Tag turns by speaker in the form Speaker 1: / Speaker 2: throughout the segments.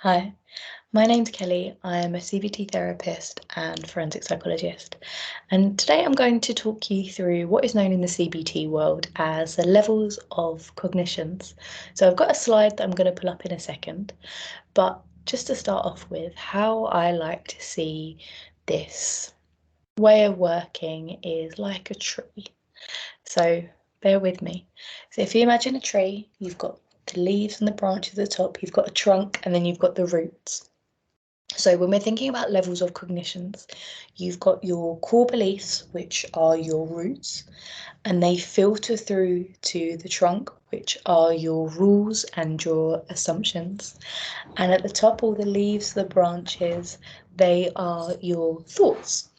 Speaker 1: Hi, my name's Kelly. I'm a CBT therapist and forensic psychologist. And today I'm going to talk you through what is known in the CBT world as the levels of cognitions. So I've got a slide that I'm going to pull up in a second, but just to start off with, how I like to see this way of working is like a tree. So bear with me. So if you imagine a tree, you've got the leaves and the branches at the top, you've got a trunk, and then you've got the roots. So when we're thinking about levels of cognitions, you've got your core beliefs, which are your roots, and they filter through to the trunk, which are your rules and your assumptions. And at the top, all the leaves, the branches, they are your thoughts.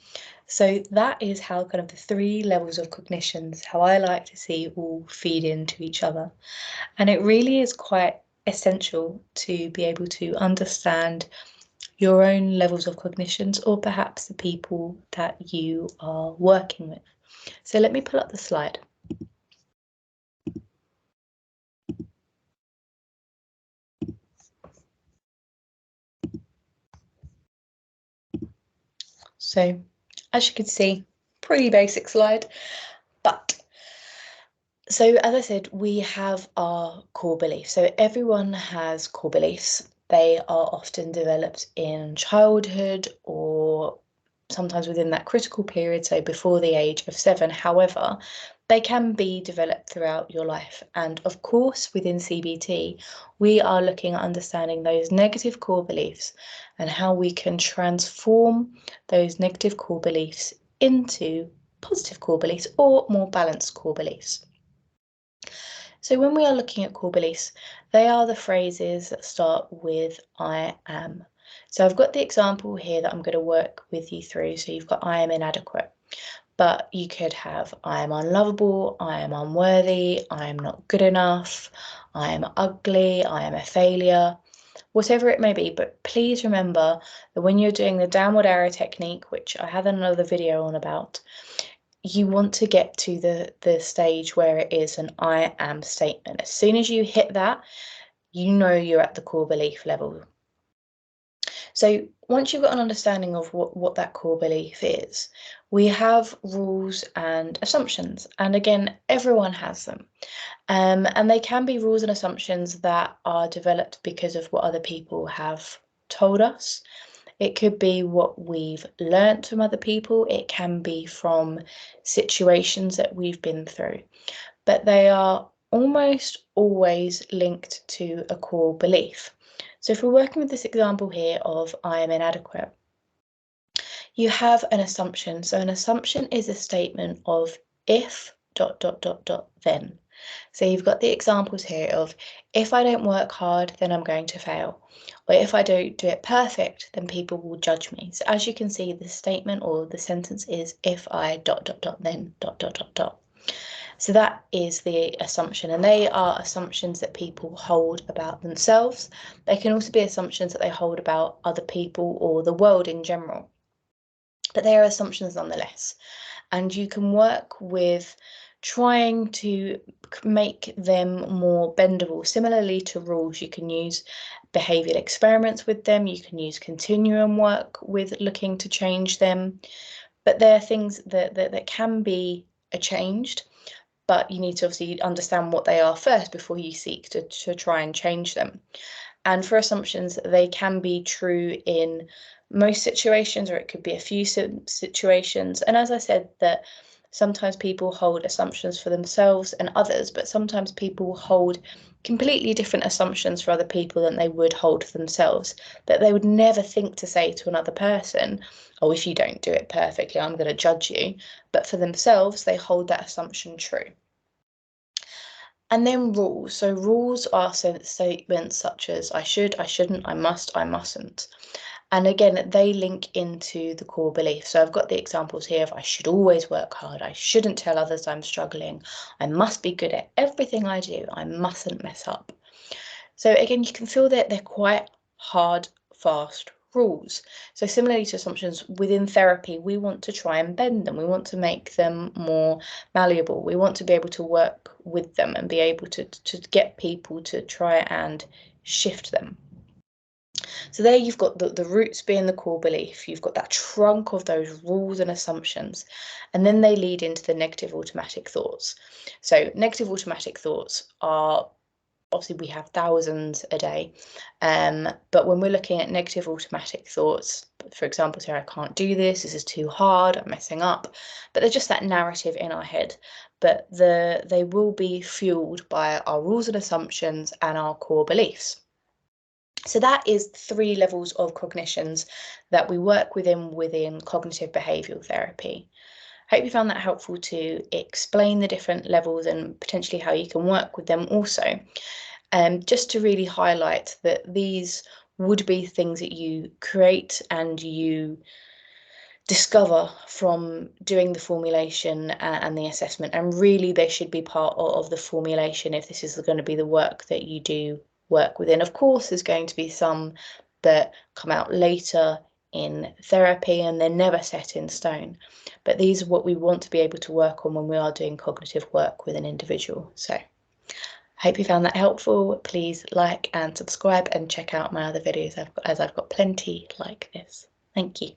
Speaker 1: So that is how kind of the three levels of cognitions, how I like to see all feed into each other. And it really is quite essential to be able to understand your own levels of cognitions or perhaps the people that you are working with. So let me pull up the slide. So as you can see, pretty basic slide, but so as I said, we have our core beliefs. So everyone has core beliefs. They are often developed in childhood or sometimes within that critical period, so before the age of 7. However, they can be developed throughout your life. And of course, within CBT, we are looking at understanding those negative core beliefs and how we can transform those negative core beliefs into positive core beliefs or more balanced core beliefs. So when we are looking at core beliefs, they are the phrases that start with I am. So I've got the example here that I'm going to work with you through. So you've got I am inadequate, but you could have I am unlovable, I am unworthy, I am not good enough, I am ugly, I am a failure, whatever it may be. But please remember that when you're doing the downward arrow technique, which I have another video on about, you want to get to the stage where it is an I am statement. As soon as you hit that, you know you're at the core belief level. So once you've got an understanding of what that core belief is, we have rules and assumptions. And again, everyone has them. And they can be rules and assumptions that are developed because of what other people have told us. It could be what we've learnt from other people. It can be from situations that we've been through, but they are almost always linked to a core belief. So if we're working with this example here of I am inadequate, you have an assumption. So an assumption is a statement of if ... then. So you've got the examples here of if I don't work hard, then I'm going to fail. Or if I don't do it perfect, then people will judge me. So as you can see, the statement or the sentence is if I ... then ... So that is the assumption, and they are assumptions that people hold about themselves. They can also be assumptions that they hold about other people or the world in general. But they are assumptions nonetheless. And you can work with trying to make them more bendable. Similarly to rules, you can use behavioural experiments with them, you can use continuum work with looking to change them, but there are things that can be changed, but you need to obviously understand what they are first before you seek to try and change them. And for assumptions, they can be true in most situations, or it could be a few situations. And as I said, that sometimes people hold assumptions for themselves and others, but sometimes people hold completely different assumptions for other people than they would hold for themselves, that they would never think to say to another person, oh, if you don't do it perfectly, I'm going to judge you. But for themselves, they hold that assumption true. And then rules. So rules are statements such as I should, I shouldn't, I must, I mustn't. And again, they link into the core belief. So I've got the examples here of I should always work hard, I shouldn't tell others I'm struggling, I must be good at everything I do, I mustn't mess up. So again, you can feel that they're quite hard, fast rules. So similarly to assumptions within therapy, we want to try and bend them. We want to make them more malleable. We want to be able to work with them and be able to get people to try and shift them. So there you've got the roots being the core belief, you've got that trunk of those rules and assumptions, and then they lead into the negative automatic thoughts. So negative automatic thoughts are, obviously we have thousands a day, but when we're looking at negative automatic thoughts, for example, say I can't do this is too hard, I'm messing up, but they're just that narrative in our head. But they will be fueled by our rules and assumptions and our core beliefs. So that is 3 levels of cognitions that we work within cognitive behavioural therapy. I hope you found that helpful to explain the different levels and potentially how you can work with them also. Just to really highlight that these would be things that you create and you discover from doing the formulation and the assessment, and really they should be part of the formulation if this is going to be the work that you do work within. Of course, there's going to be some that come out later in therapy and they're never set in stone, but these are what we want to be able to work on when we are doing cognitive work with an individual. So I hope you found that helpful. Please like and subscribe and check out my other videos as I've got plenty like this. Thank you.